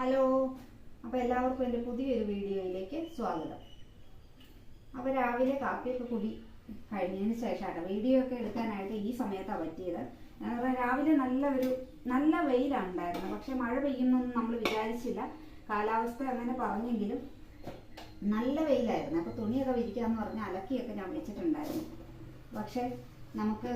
Hello, അപ്പോൾ എല്ലാവർക്കും എൻ്റെ പുതിയൊരു വീഡിയോയിലേക്ക് സ്വാഗതം. അപ്പോൾ രാവിലെ കാപ്പിയൊക്കെ കുടി കഴിഞ്ഞതിന് ശേഷമാണ് വീഡിയോ ഒക്കെ എടുക്കാനായിട്ട് ഈ സമയത്താണ് പറ്റിയത്. രാവിലെ നല്ല വെയിലാണ് ഉണ്ടായിരുന്നത്, പക്ഷെ മഴ പെയ്യുന്നൊന്നും നമ്മൾ വിചാരിച്ചില്ല. കാലാവസ്ഥ അങ്ങനെ പറഞ്ഞെങ്കിലും നല്ല വെയിലായിരുന്നു. അപ്പോൾ തുണിയൊക്കെ വിരിക്കാമെന്ന് പറഞ്ഞ് അലക്കിയൊക്കെ ഞാൻ വെച്ചിട്ടുണ്ടായിരുന്നു. പക്ഷേ നമുക്ക്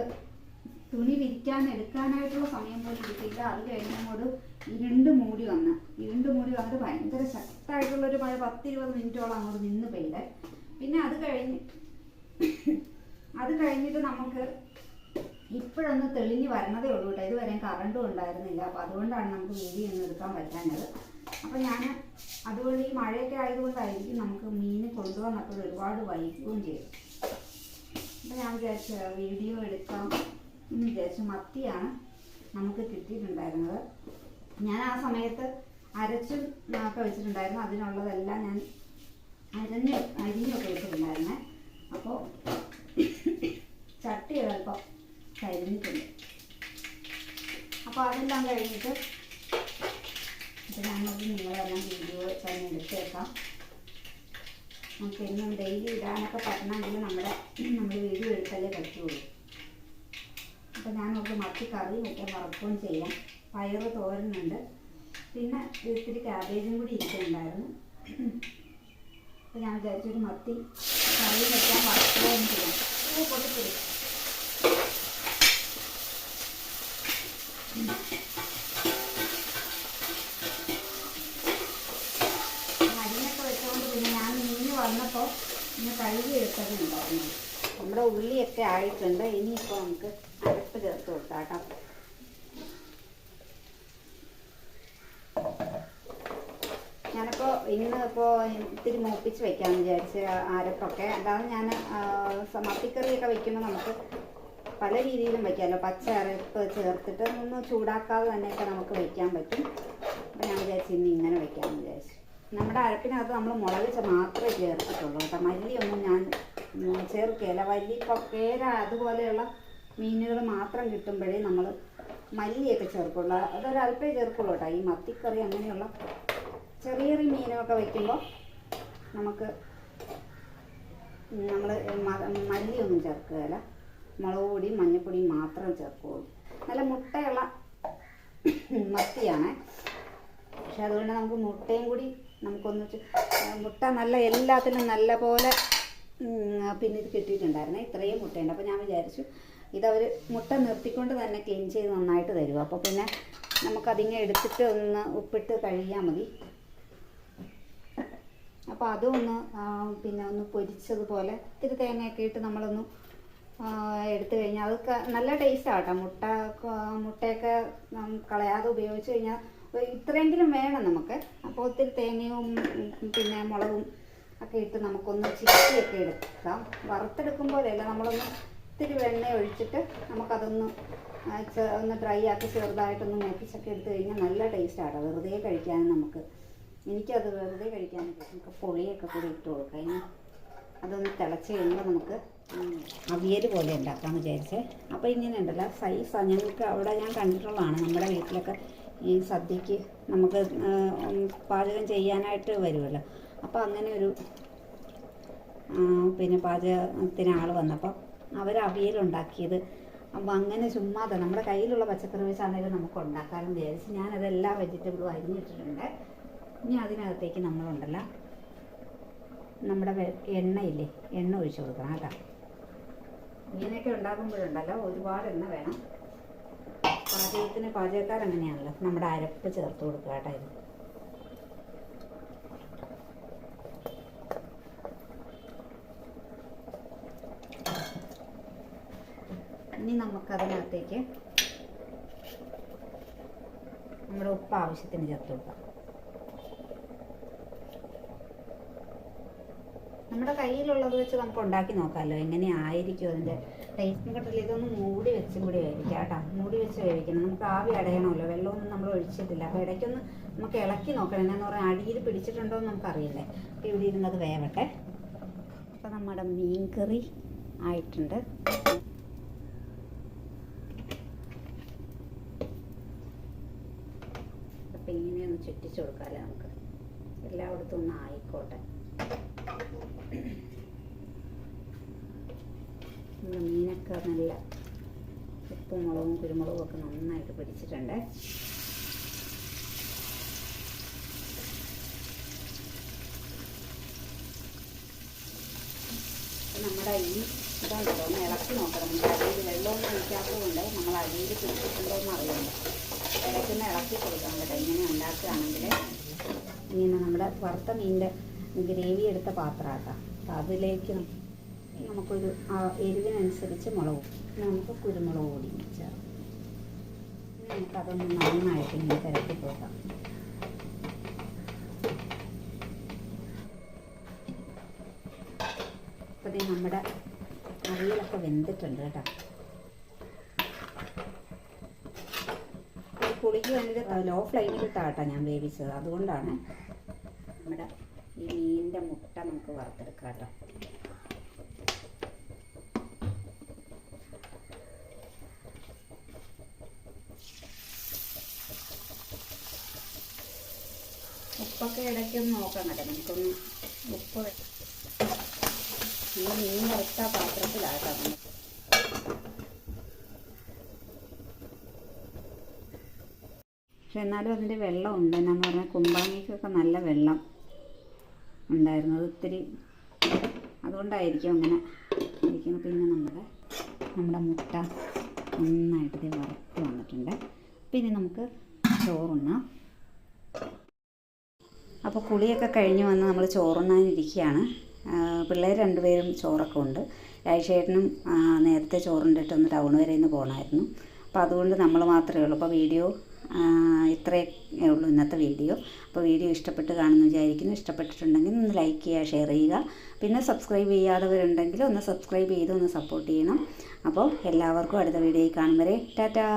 തുണി വിരിക്കാൻ എടുക്കാനായിട്ടുള്ള സമയം പോലും കിട്ടിയില്ല. അത് കഴിഞ്ഞങ്ങോട്ട് ഇരുണ്ട് മൂടി വന്നിട്ട് ഭയങ്കര ശക്തമായിട്ടുള്ളൊരു മഴ 10-20 മിനിറ്റോളം അങ്ങോട്ട് നിന്ന് പെയ്ത്. പിന്നെ അത് കഴിഞ്ഞിട്ട് നമുക്ക് ഇപ്പോഴൊന്ന് തെളിഞ്ഞ് വരണതേ ഉള്ളൂ കേട്ടോ. ഇതുവരെ കറണ്ടും ഉണ്ടായിരുന്നില്ല. അപ്പോൾ അതുകൊണ്ടാണ് നമുക്ക് വീഡിയോ ഒന്നും എടുക്കാൻ പറ്റാഞ്ഞത്. അപ്പോൾ അതുകൊണ്ട് ഈ മഴയൊക്കെ ആയതുകൊണ്ടായിരിക്കും നമുക്ക് മീൻ കൊണ്ടുവന്നപ്പോൾ ഒരുപാട് വൈകുകയും ചെയ്തു. അപ്പോൾ ഞാൻ വിചാരിച്ചു വീഡിയോ എടുക്കാം എന്ന് വിചാരിച്ചു. മത്തിയാണ് നമുക്ക് കിട്ടിയിട്ടുണ്ടായിരുന്നത്. ഞാൻ ആ സമയത്ത് അരച്ചും ഒക്കെ വെച്ചിട്ടുണ്ടായിരുന്നു. അതിനുള്ളതെല്ലാം ഞാൻ അരിഞ്ഞൊക്കെ വെച്ചിട്ടുണ്ടായിരുന്നേ. അപ്പോൾ ചട്ടി ഒരൽപ്പം കരിഞ്ഞിട്ടുണ്ട്. അപ്പോൾ അതെല്ലാം കഴിഞ്ഞിട്ട് നമുക്ക് നിങ്ങളെല്ലാം വീഡിയോ തന്നെ എടുത്തേക്കാം. നമുക്ക് എന്നും ഡെയിലി ഇടാനൊക്കെ പറ്റണമെങ്കിൽ നമ്മൾ വീഡിയോ എടുത്താലേ പറ്റുള്ളൂ. അപ്പോൾ ഞാനൊക്കെ മത്തി കറിയും ഒക്കെ വറുക്കുകയും ചെയ്യാം. പയറ് തോരനുണ്ട്, പിന്നെ ഇത്തിരി ക്യാബേജും കൂടി ഇരിക്കുന്നുണ്ടായിരുന്നു. അപ്പോൾ ഞാൻ വിചാരിച്ചൊരു മത്തി കറി വെക്കാൻ വറുക്കുകയും ചെയ്യാം. കൊടുത്തില്ല അരിഞ്ഞൊക്കെ വെച്ചുകൊണ്ട് പിന്നെ ഞാൻ മീൻ വന്നപ്പോൾ ഇന്ന് കഴുകി എടുത്തതുണ്ടായിരുന്നു. നമ്മുടെ ഉള്ളിയൊക്കെ ആയിട്ടുണ്ട്. ഇനിയിപ്പോൾ നമുക്ക് അരപ്പ് ചേർത്ത് കൊടുക്കാം. ഞാനിപ്പോൾ ഇന്നിപ്പോൾ ഇത്തിരി മൂപ്പിച്ച് വയ്ക്കാമെന്ന് വിചാരിച്ച് അരപ്പൊക്കെ. അല്ലാതെ ഞാൻ മത്തിക്കറിയൊക്കെ വയ്ക്കുമ്പോൾ നമുക്ക് പല രീതിയിലും വയ്ക്കാമല്ലോ. പച്ച അരപ്പ് ചേർത്തിട്ട് ഒന്ന് ചൂടാക്കാതെ തന്നെയൊക്കെ നമുക്ക് വയ്ക്കാൻ പറ്റും. അപ്പോൾ ഞാൻ വിചാരിച്ച് ഇന്ന് ഇങ്ങനെ വയ്ക്കാമെന്ന് വിചാരിച്ചു. നമ്മുടെ അരപ്പിനകത്ത് നമ്മൾ മുളക് മാത്രമേ ചേർത്തിട്ടുള്ളൂ കേട്ടോ. മല്ലിയൊന്നും ഞാൻ ചേർക്കുകയില്ല. ഇപ്പോൾ കേര അതുപോലെയുള്ള മീനുകൾ മാത്രം കിട്ടുമ്പോഴേ നമ്മൾ മല്ലിയൊക്കെ ചേർക്കുള്ളൂ. അതൊരല്പേ ചേർക്കുള്ളൂ കേട്ടോ. ഈ മത്തിക്കറി അങ്ങനെയുള്ള ചെറിയ മീനൊക്കെ വയ്ക്കുമ്പോൾ നമ്മൾ മല്ലിയൊന്നും ചേർക്കുകയില്ല. മുളക് പൊടിയും മഞ്ഞൾപ്പൊടിയും മാത്രം ചേർക്കുകയുള്ളൂ. നല്ല മുട്ടയുള്ള മത്തിയാണ്. പക്ഷെ അതുകൊണ്ട് നമുക്ക് മുട്ടയും കൂടി മുട്ട നല്ല എല്ലാത്തിലും നല്ല പോലെ പിന്നെ ഇത് കിട്ടിയിട്ടുണ്ടായിരുന്നു. ഇത്രയും മുട്ടയുണ്ട്. അപ്പോൾ ഞാൻ വിചാരിച്ചു ഇതവർ മുട്ട നിർത്തിക്കൊണ്ട് തന്നെ ക്ലീൻ ചെയ്ത് നന്നായിട്ട് തരും. അപ്പോൾ പിന്നെ നമുക്കതിങ്ങനെ എടുത്തിട്ട് ഒന്ന് ഉപ്പിട്ട് കഴുകിയാൽ മതി. അപ്പോൾ അതൊന്ന് പിന്നെ ഒന്ന് പൊരിച്ചതുപോലെ ഇത്തിരി തേങ്ങയൊക്കെ ഇട്ട് നമ്മളൊന്ന് എടുത്തു കഴിഞ്ഞാൽ അത് നല്ല ടേസ്റ്റാണ് കേട്ടോ. മുട്ടയൊക്കെ കളയാതെ ഉപയോഗിച്ച് കഴിഞ്ഞാൽ ഇത്രയെങ്കിലും വേണം നമുക്ക്. അപ്പോൾ ഒത്തിരി തേങ്ങയും പിന്നെ മുളകും ഒക്കെ ഇട്ട് നമുക്കൊന്ന് ചിക്കിയൊക്കെ എടുക്കാം. വറുത്തെടുക്കുമ്പോഴല്ല, നമ്മളൊന്ന് ഇത്തിരി വെണ്ണ ഒഴിച്ചിട്ട് നമുക്കതൊന്ന് ഒന്ന് ഡ്രൈ ആക്കി ചെറുതായിട്ടൊന്ന് മൂപ്പിച്ചൊക്കെ എടുത്തു കഴിഞ്ഞാൽ നല്ല ടേസ്റ്റാണ്. വെറുതെ കഴിക്കാനും എനിക്കത് വെറുതെ കഴിക്കാനൊക്കെ നമുക്ക് പുളിയൊക്കെ കൂടി ഇട്ട് കൊടുക്കാം. ഇനി അതൊന്ന് തിളച്ച് കഴിയുമ്പോൾ നമുക്ക് അവിയൽ പോലെ ഉണ്ടാക്കാമെന്ന് വിചാരിച്ചേ. അപ്പോൾ ഇങ്ങനെ ഉണ്ടല്ലോ സൈസാണ്. ഞങ്ങൾക്ക് അവിടെ ഞാൻ കണ്ടിട്ടുള്ളതാണ്. നമ്മുടെ വീട്ടിലൊക്കെ ഈ സദ്യക്ക് നമുക്ക് പാചകം ചെയ്യാനായിട്ട് വരുമല്ലോ. അപ്പോൾ അങ്ങനെ ഒരു പിന്നെ പാചകത്തിന് ആൾ വന്നപ്പോൾ അവർ അവിയലുണ്ടാക്കിയത്. അപ്പോൾ അങ്ങനെ ചുമ്മാതെ നമ്മുടെ കയ്യിലുള്ള പച്ചക്കറി വെച്ചാണെങ്കിലും നമുക്ക് ഉണ്ടാക്കാമെന്ന് വിചാരിച്ച് ഞാനതെല്ലാ വെജിറ്റബിളും അരിഞ്ഞിട്ടിട്ടുണ്ട്. ഇനി അതിനകത്തേക്ക് നമ്മളുണ്ടല്ലോ നമ്മുടെ എണ്ണയില്ലേ, എണ്ണ ഒഴിച്ചു കൊടുക്കണം കേട്ടോ. മീനൊക്കെ ഉണ്ടാക്കുമ്പോഴുണ്ടല്ലോ ഒരുപാട് എണ്ണ വേണം. പാചകക്കാരങ്ങനെയാണല്ലോ. നമ്മുടെ അരപ്പ് ചേർത്ത് കൊടുക്കുക കേട്ടോ. ഇത് ഇനി നമുക്കതിനകത്തേക്ക് നമ്മുടെ ഉപ്പ് ആവശ്യത്തിന് ചേർത്ത് കൊടുക്കാം. നമ്മുടെ കയ്യിലുള്ളത് വെച്ച് നമുക്ക് ഉണ്ടാക്കി നോക്കാമല്ലോ എങ്ങനെയായിരിക്കും അതിൻ്റെ ടേസ്റ്റ്. കണ്ടില്ല, ഇതൊന്ന് മൂടി വെച്ചും കൂടി വേവിക്കാം കേട്ടോ. മൂടി വെച്ച് വേവിക്കണം. നമുക്ക് ആവി അടയണമല്ലോ. വെള്ളമൊന്നും നമ്മൾ ഒഴിച്ചിട്ടില്ല. അപ്പോൾ ഇടയ്ക്കൊന്ന് നമുക്ക് ഇളക്കി നോക്കണം. എന്നാന്ന് പറഞ്ഞാൽ അടിയിൽ പിടിച്ചിട്ടുണ്ടോ എന്ന് നമുക്കറിയില്ലേ. അപ്പോൾ ഇവിടെ ഇരുന്നത് വേവട്ടെ. അപ്പോൾ നമ്മുടെ മീൻ കറി ആയിട്ടുണ്ട്. അപ്പോൾ ഇങ്ങനെ ഇങ്ങനെ ഒന്ന് ചുറ്റിച്ചു കൊടുക്കാമല്ലേ നമുക്ക്, എല്ലായിടത്തും ഒന്ന് ആയിക്കോട്ടെ. നമ്മുടെ മീനൊക്കെ നല്ല ഉപ്പും മുളകും കുരുമുളകും ഒക്കെ നന്നായിട്ട് പിടിച്ചിട്ടുണ്ട്. നമ്മുടെ ഈ ഇതാണല്ലോ ഒന്ന് ഇളക്കി നോക്കണം. നമ്മുടെ അടിയിൽ വെള്ളമൊന്നും ഒഴിക്കാത്തത് കൊണ്ട് നമ്മൾ അടിയിൽ പിടിച്ചിട്ടുണ്ടോ എന്ന് അറിയില്ല. ഇടയ്ക്കൊന്ന് ഇളക്കി കൊടുക്കണം കേട്ടോ. ഇങ്ങനെ ഉണ്ടാക്കുകയാണെങ്കിൽ ഇങ്ങനെ നമ്മുടെ വറുത്ത മീനിൻ്റെ ഗ്രേവി എടുത്ത പാത്രമാക്കാം. അപ്പം അതിലേക്ക് നമുക്കൊരു എരിവിനനുസരിച്ച് മുളകും, നമുക്ക് കുരുമുളക് പൊടി ചേർക്കാം. നമുക്കതൊന്ന് നന്നായിട്ട് ഇങ്ങനെ തിരക്കി കൊടുക്കാം. അപ്പോൾ നമ്മുടെ അവിയലൊക്കെ വെന്തിട്ടുണ്ട് കേട്ടോ. പുളിക്ക് വേണ്ടിയിട്ട് ലോ ഫ്ലെയിമിലിട്ടാട്ടോ ഞാൻ വേവിച്ചത്, അതുകൊണ്ടാണ്. നമ്മുടെ ഈ മീനിൻ്റെ മുട്ട നമുക്ക് വറുത്തെടുക്കാം കേട്ടോ. ഉപ്പൊക്കെ ഇടയ്ക്കൊന്ന് നോക്കാം കേട്ടോ. നമുക്കൊന്ന് ഉപ്പ് നമ്മൾ മീൻ വറുത്ത പാത്രത്തിലാക്കാം. പക്ഷെ എന്നാലും അതിൻ്റെ വെള്ളമുണ്ട്. എന്നാന്ന് പറഞ്ഞാൽ കുമ്പളങ്ങിക്കൊക്കെ നല്ല വെള്ളം ഉണ്ടായിരുന്നു, അത് ഇത്തിരി അതുകൊണ്ടായിരിക്കും അങ്ങനെ ഇരിക്കുന്നത്. പിന്നെ നമ്മുടെ മുട്ട നന്നായിട്ട് ഇത് വറുത്ത് വന്നിട്ടുണ്ട്. പിന്നെ നമുക്ക് ചോറുണ്ണാം. അപ്പോൾ കുളിയൊക്കെ കഴിഞ്ഞ് വന്ന് നമ്മൾ ചോറുണ്ണാനിരിക്കുകയാണ്. പിള്ളേർ രണ്ടുപേരും ചോറൊക്കെ ഉണ്ട്. രാജേട്ടനും നേരത്തെ ചോറുണ്ടിട്ട് ഒന്ന് ടൗൺ വരെ ഒന്ന് പോകണമായിരുന്നു. അപ്പോൾ അതുകൊണ്ട് നമ്മൾ മാത്രമേ ഉള്ളൂ. അപ്പോൾ വീഡിയോ ഇത്രയേ ഉള്ളൂ ഇന്നത്തെ വീഡിയോ. അപ്പോൾ വീഡിയോ ഇഷ്ടപ്പെട്ട് കാണുമെന്ന് വിചാരിക്കുന്നു. ഇഷ്ടപ്പെട്ടിട്ടുണ്ടെങ്കിൽ ഒന്ന് ലൈക്ക് ചെയ്യുക, ഷെയർ ചെയ്യുക. പിന്നെ സബ്സ്ക്രൈബ് ചെയ്യാത്തവരുണ്ടെങ്കിൽ ഒന്ന് സബ്സ്ക്രൈബ് ചെയ്ത് ഒന്ന് സപ്പോർട്ട് ചെയ്യണം. അപ്പോൾ എല്ലാവർക്കും അടുത്ത വീഡിയോയിൽ കാണും വരെ ടാറ്റാ.